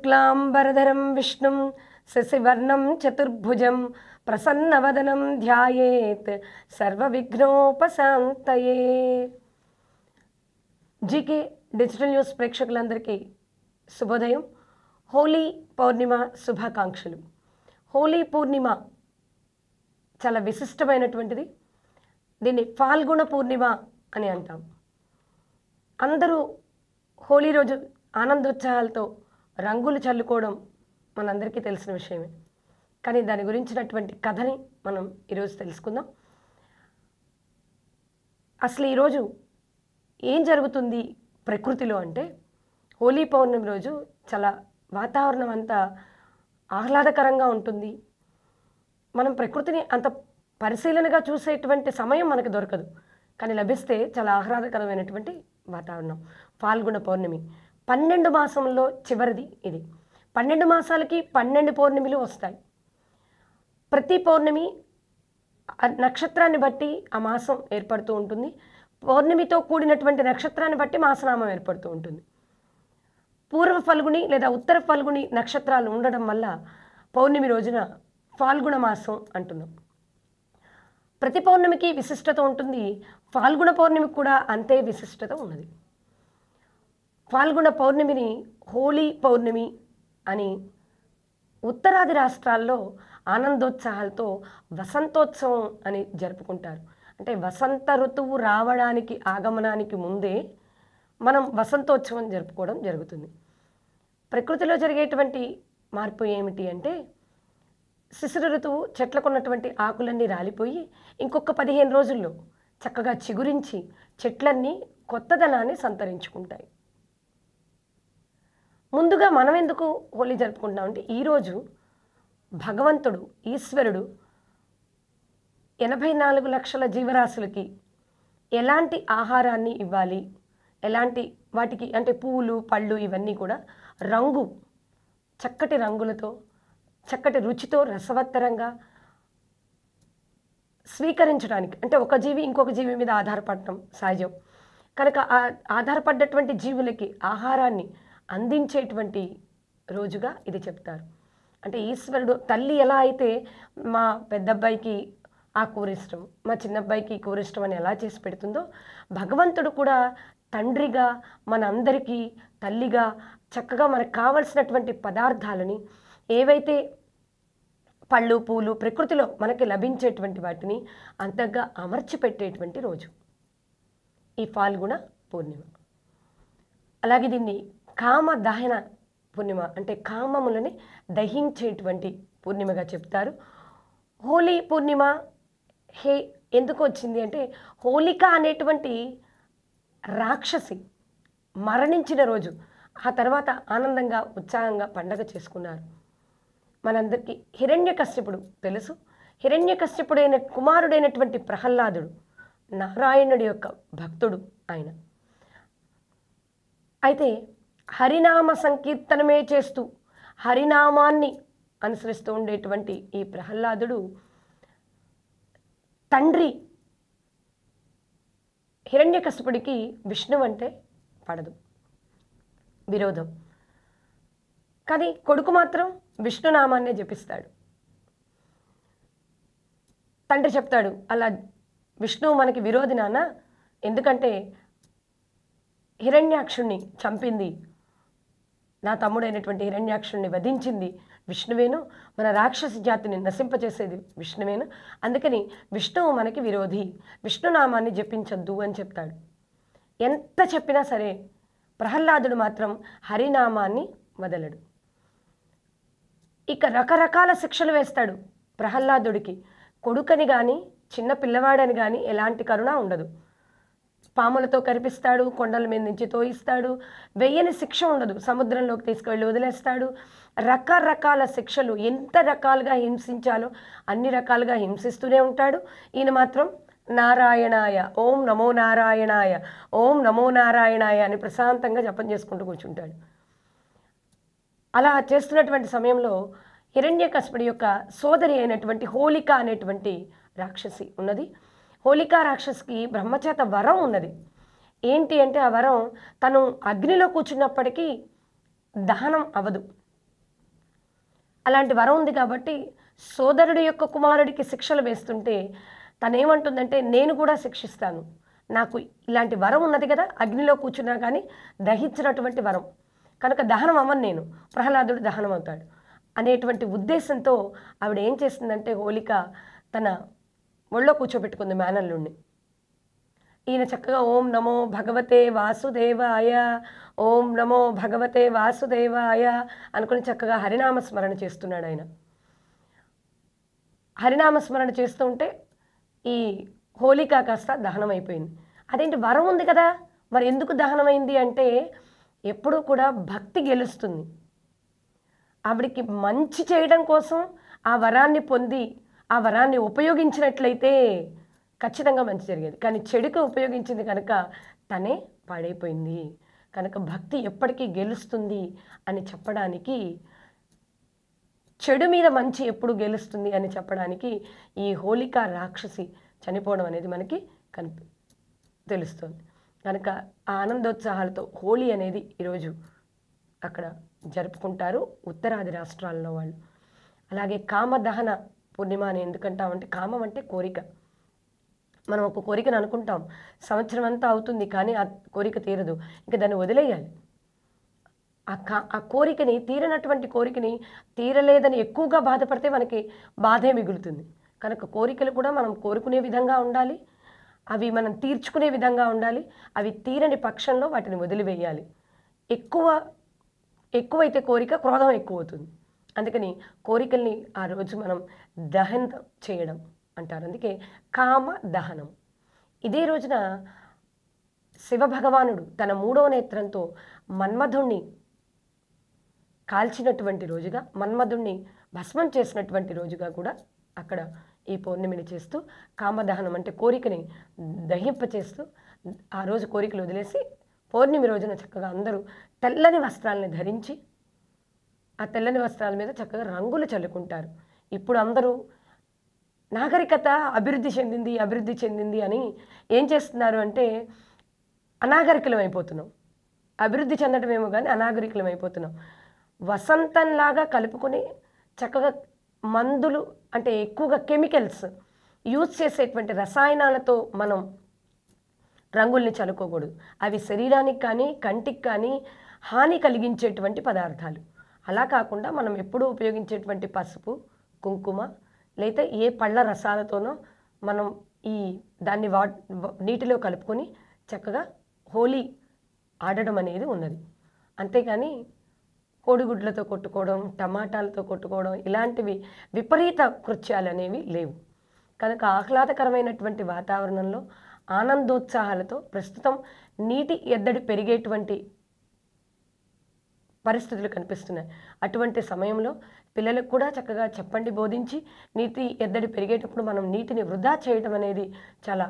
शुक्लांबरधरं विष्णुं शशिवर्णं चतुर्भुजं प्रसन्नवदनं ध्यायेत् सर्वविघ्नोपशान्तये। జీకే డిజిటల్ న్యూస్ ప్రేక్షకులందరికీ శుభోదయం. హోలీ పౌర్ణిమ శుభాకాంక్షలు. హోలీ పూర్ణిమ చాలా విశిష్టమైనటువంటిది. దీన్ని ఫాల్గుణ పూర్ణిమ అని అంటాం. అందరూ హోలీ రోజు ఆనందోత్సాహాలతో రంగులు చల్లుకోవడం మనందరికీ తెలిసిన విషయమే. కానీ దాని గురించినటువంటి కథని మనం ఈరోజు తెలుసుకుందాం. అసలు ఈరోజు ఏం జరుగుతుంది ప్రకృతిలో అంటే, హోలీ పౌర్ణమి రోజు చాలా వాతావరణం అంతా ఆహ్లాదకరంగా ఉంటుంది. మనం ప్రకృతిని అంత పరిశీలనగా చూసేటువంటి సమయం మనకు దొరకదు, కానీ లభిస్తే చాలా ఆహ్లాదకరమైనటువంటి వాతావరణం. ఫాల్గుణ పౌర్ణమి 12 మాసంలో చివరిది ఇది. 12 మాసాలకి 12 పౌర్ణమిలు వస్తాయి. ప్రతి పౌర్ణమి నక్షత్రాన్ని బట్టి ఆ మాసం ఏర్పడుతూ ఉంటుంది. పౌర్ణమితో కూడినటువంటి నక్షత్రాన్ని బట్టి మాసనామం ఏర్పడుతూ ఉంటుంది. పూర్వ ఫల్గుని లేదా ఉత్తర ఫల్గుని నక్షత్రాలు ఉండడం వల్ల పౌర్ణమి రోజున ఫాల్గుణ మాసం అంటున్నాం. ప్రతి పౌర్ణమికి విశిష్టత ఉంటుంది. ఫాల్గుణ పౌర్ణమికి కూడా అంతే విశిష్టత ఉన్నది. ఫాల్గుణ పౌర్ణమిని హోలీ పౌర్ణమి అని ఉత్తరాది రాష్ట్రాల్లో ఆనందోత్సాహాలతో వసంతోత్సవం అని జరుపుకుంటారు. అంటే వసంత ఋతువు రావడానికి ఆగమనానికి ముందే మనం వసంతోత్సవం జరుపుకోవడం జరుగుతుంది. ప్రకృతిలో జరిగేటువంటి మార్పు ఏమిటి అంటే, శిశిర ఋతువు చెట్లకు ఉన్నటువంటి ఆకులన్నీ రాలిపోయి ఇంకొక 15 రోజుల్లో చక్కగా చిగురించి చెట్లన్నీ కొత్తదనాన్ని సంతరించుకుంటాయి. ముందుగా మనం ఎందుకు హోలీ జరుపుకుంటున్నామంటే, ఈరోజు భగవంతుడు ఈశ్వరుడు 84 లక్షల జీవరాశులకి ఎలాంటి ఆహారాన్ని ఇవ్వాలి, ఎలాంటి వాటికి అంటే పూలు పళ్ళు ఇవన్నీ కూడా చక్కటి రంగులతో చక్కటి రుచితో రసవత్తరంగా స్వీకరించడానికి, అంటే ఒక జీవి ఇంకొక జీవి మీద ఆధారపడటం సహజం కనుక ఆ ఆధారపడ్డటువంటి జీవులకి ఆహారాన్ని అందించేటువంటి రోజుగా ఇది చెప్తారు. అంటే ఈశ్వరుడు తల్లి ఎలా అయితే మా పెద్దబ్బాయికి ఆ కూర ఇష్టం, మా చిన్నబ్బాయికి కూర ఇష్టం అని ఎలా చేసి పెడుతుందో, భగవంతుడు కూడా తండ్రిగా మనందరికీ తల్లిగా చక్కగా మనకు కావలసినటువంటి పదార్థాలని, ఏవైతే పళ్ళు పూలు ప్రకృతిలో మనకి లభించేటువంటి వాటిని అంతగా అమర్చి పెట్టేటువంటి రోజు ఈ ఫాల్గుణ పూర్ణిమ. అలాగే దీన్ని కామ దహన పూర్ణిమ, అంటే కామములని దహించేటువంటి పూర్ణిమగా చెప్తారు. హోలీ పూర్ణిమ ఎందుకు వచ్చింది అంటే, హోలిక అనేటువంటి రాక్షసి మరణించిన రోజు. ఆ తర్వాత ఆనందంగా ఉత్సాహంగా పండగ చేసుకున్నారు. మనందరికీ హిరణ్యకశ్యపుడు తెలుసు. హిరణ్యకశ్యపుడైన కుమారుడైనటువంటి ప్రహ్లాదుడు నారాయణుడి యొక్క భక్తుడు ఆయన. అయితే హరినామ సంకీర్తనమే చేస్తూ హరినామాన్ని అనుసరిస్తూ ఉండేటువంటి ఈ ప్రహ్లాదుడు తండ్రి హిరణ్యకశిపుడికి విష్ణు అంటే పడదు, విరోధం. కానీ కొడుకు మాత్రం విష్ణునామాన్నే జపిస్తాడు. తండ్రి చెప్తాడు, అలా విష్ణువు మనకి విరోధి నాన్న, ఎందుకంటే హిరణ్యాక్షుణ్ణి చంపింది, నా తమ్ముడైనటువంటి హిరణ్యాక్షుణ్ణి వధించింది విష్ణువేను, మన రాక్షస జాతిని నశింపచేసేది విష్ణువేను, అందుకని విష్ణువు మనకి విరోధి, విష్ణునామాన్ని జపించద్దు అని చెప్తాడు. ఎంత చెప్పినా సరే ప్రహ్లాదుడు మాత్రం హరినామాన్ని వదలడు. ఇక రకరకాల శిక్షలు వేస్తాడు ప్రహ్లాదుడికి. కొడుకని కానీ చిన్న పిల్లవాడని కానీ ఎలాంటి కరుణ ఉండదు. పాములతో కరిపిస్తాడు, కొండల మీద నుంచి తోయిస్తాడు, వెయ్యని శిక్ష ఉండదు, సముద్రంలోకి తీసుకువెళ్ళి వదిలేస్తాడు. రకరకాల శిక్షలు ఎంత రకాలుగా హింసించాలో అన్ని రకాలుగా హింసిస్తూనే ఉంటాడు. ఈయన మాత్రం నారాయణాయ, ఓం నమో నారాయణాయ, ఓం నమో నారాయణాయ అని ప్రశాంతంగా జపం చేసుకుంటూ కూర్చుంటాడు. అలా చేస్తున్నటువంటి సమయంలో హిరణ్యకశిపుడి యొక్క సోదరి అయినటువంటి హోలిక అనేటువంటి రాక్షసి ఉన్నది. హోలికా రాక్షసికి బ్రహ్మచేత వరం ఉన్నది. ఏంటి అంటే ఆ వరం, తను అగ్నిలో కూర్చున్నప్పటికీ దహనం అవ్వదు, అలాంటి వరం ఉంది కాబట్టి సోదరుడి యొక్క కుమారుడికి శిక్షలు వేస్తుంటే తనేమంటుందంటే నేను కూడా శిక్షిస్తాను, నాకు ఇలాంటి వరం ఉన్నది కదా, అగ్నిలో కూర్చున్నా కానీ దహించినటువంటి వరం కనుక దహనం అవ్వను నేను, ప్రహ్లాదుడు దహనం అవుతాడు అనేటువంటి ఉద్దేశంతో ఆవిడ ఏం చేస్తుందంటే హోలిక తన ఒళ్ళో కూర్చోబెట్టుకుంది మేనల్లుడిని. ఈయన చక్కగా ఓం నమో భగవతే వాసుదేవాయ, ఓం నమో భగవతే వాసుదేవాయ అనుకుని చక్కగా హరినామస్మరణ చేస్తున్నాడు ఆయన. హరినామస్మరణ చేస్తూ ఉంటే ఈ హోలిక కాస్త దహనం అయిపోయింది. అదేంటి వరం ఉంది కదా, మరి ఎందుకు దహనమైంది అంటే ఎప్పుడూ కూడా భక్తి గెలుస్తుంది. ఆవిడికి మంచి చేయడం కోసం ఆ వరాన్ని పొంది ఆ వరాన్ని ఉపయోగించినట్లయితే ఖచ్చితంగా మంచి జరిగేది. కానీ చెడుకు ఉపయోగించింది కనుక తనే పాడైపోయింది. కనుక భక్తి ఎప్పటికీ గెలుస్తుంది అని చెప్పడానికి, చెడు మీద మంచి ఎప్పుడు గెలుస్తుంది అని చెప్పడానికి ఈ హోలికా రాక్షసి చనిపోవడం అనేది మనకి తెలుస్తుంది. కనుక ఆ ఆనందోత్సాహాలతో హోలీ అనేది ఈరోజు అక్కడ జరుపుకుంటారు ఉత్తరాది రాష్ట్రాల్లో వాళ్ళు. అలాగే కామదహన పూర్ణిమ అని ఎందుకంటామంటే, కామం అంటే కోరిక. మనం ఒక కోరికను అనుకుంటాం, సంవత్సరం అంతా అవుతుంది కానీ ఆ కోరిక తీరదు, ఇంకా దాన్ని వదిలేయాలి. ఆ కోరికని, తీరనటువంటి కోరికని తీరలేదని ఎక్కువగా బాధపడితే మనకి బాధే మిగులుతుంది. కనుక కోరికలు కూడా మనం కోరుకునే విధంగా ఉండాలి, అవి మనం తీర్చుకునే విధంగా ఉండాలి. అవి తీరని పక్షంలో వాటిని వదిలివేయాలి. ఎక్కువైతే కోరిక క్రోధం ఎక్కువ అవుతుంది. అందుకని కోరికల్ని ఆ రోజు మనం దహనం చేయడం అంటారు. అందుకే కామ దహనం. ఇదే రోజున శివభగవానుడు తన 3వ నేత్రంతో మన్మధుణ్ణి కాల్చినటువంటి రోజుగా, మన్మధుణ్ణి భస్మం చేసినటువంటి రోజుగా కూడా అక్కడ ఈ పౌర్ణమిని చేస్తూ, కామదహనం అంటే కోరికని దహింపచేస్తూ ఆ రోజు కోరికలు వదిలేసి పౌర్ణమి రోజున చక్కగా అందరూ తెల్లని వస్త్రాలని ధరించి ఆ తెల్లని వస్త్రాల మీద చక్కగా రంగులు చల్లుకుంటారు. ఇప్పుడు అందరూ నాగరికత అభివృద్ధి చెందింది అని ఏం చేస్తున్నారు అంటే అనాగరికులం అయిపోతున్నాం. అభివృద్ధి చెందడమేమో కానీ అనాగరికులం అయిపోతున్నాం. వసంతంలాగా కలుపుకొని చక్కగా మందులు అంటే ఎక్కువగా కెమికల్స్ యూజ్ చేసేటువంటి రసాయనాలతో మనం రంగుల్ని చల్లుకోకూడదు. అవి శరీరానికి కానీ కంటికి కానీ హాని కలిగించేటువంటి పదార్థాలు. అలా కాకుండా మనం ఎప్పుడూ ఉపయోగించేటువంటి పసుపు, కుంకుమ లేదా ఏ పళ్ళ రసాలతోనో మనం దాన్ని నీటిలో కలుపుకొని చక్కగా హోలీ ఆడడం అనేది ఉన్నది. అంతేగాని కోడిగుడ్లతో కొట్టుకోవడం, టమాటాలతో కొట్టుకోవడం ఇలాంటివి విపరీత కృత్యాలు అనేవి లేవు. కనుక ఆహ్లాదకరమైనటువంటి వాతావరణంలో ఆనందోత్సాహాలతో ప్రస్తుతం నీటి ఎద్దడి పెరిగేటువంటి పరిస్థితులు కనిపిస్తున్నాయి. అటువంటి సమయంలో పిల్లలకు కూడా చక్కగా చెప్పండి, బోధించి నీటి ఎద్దడి పెరిగేటప్పుడు మనం నీటిని వృధా చేయడం అనేది చాలా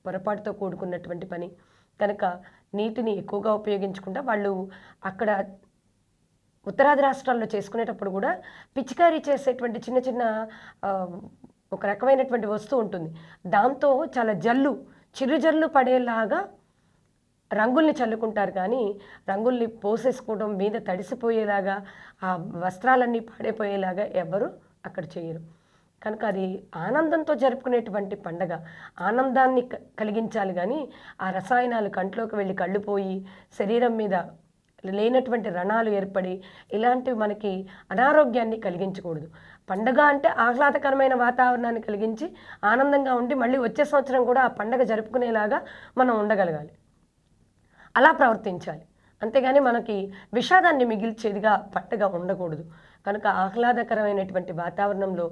పొరపాటుతో కూడుకున్నటువంటి పని. కనుక నీటిని ఎక్కువగా ఉపయోగించకుండా వాళ్ళు అక్కడ ఉత్తరాది రాష్ట్రాల్లో చేసుకునేటప్పుడు కూడా పిచికారీ చేసేటువంటి చిన్న చిన్న ఒక రకమైనటువంటి వస్తువు ఉంటుంది. దాంతో చాలా చిరుజల్లు పడేలాగా రంగుల్ని చల్లుకుంటారు. కానీ రంగుల్ని పోసేసుకోవడం, మీద తడిసిపోయేలాగా, ఆ వస్త్రాలన్నీ పాడైపోయేలాగా ఎవరు అక్కడ చేయరు. కనుక అది ఆనందంతో జరుపుకునేటువంటి పండగ. ఆనందాన్ని కలిగించాలి కానీ ఆ రసాయనాలు కంట్లోకి వెళ్ళి కళ్ళు పోయి శరీరం మీద లేనటువంటి రణాలు ఏర్పడి ఇలాంటివి మనకి అనారోగ్యాన్ని కలిగించకూడదు. పండగ అంటే ఆహ్లాదకరమైన వాతావరణాన్ని కలిగించి ఆనందంగా ఉండి మళ్ళీ వచ్చే సంవత్సరం కూడా ఆ పండగ జరుపుకునేలాగా మనం ఉండగలగాలి, అలా ప్రవర్తించాలి. అంతేగాని మనకి విషాదాన్ని మిగిల్చేదిగా పండగ ఉండకూడదు. కనుక ఆహ్లాదకరమైనటువంటి వాతావరణంలో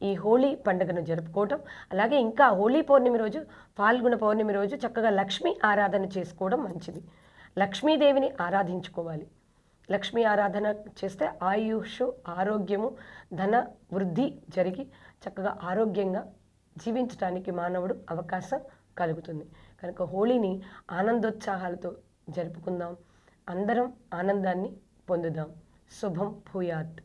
ఈ హోలీ పండుగను జరుపుకోవడం, అలాగే ఇంకా హోలీ పౌర్ణమి రోజు, ఫాల్గుణ పౌర్ణమి రోజు చక్కగా లక్ష్మీ ఆరాధన చేసుకోవడం మంచిది. లక్ష్మీదేవిని ఆరాధించుకోవాలి. లక్ష్మీ ఆరాధన చేస్తే ఆయుష్, ఆరోగ్యము, ధన వృద్ధి జరిగి చక్కగా ఆరోగ్యంగా జీవించడానికి మానవుడు అవకాశం కలుగుతుంది. కనుక హోలీని ఆనందోత్సాహాలతో జరుపుకుందాం, అందరం ఆనందాన్ని పొందుదాం. శుభం భూయాత్.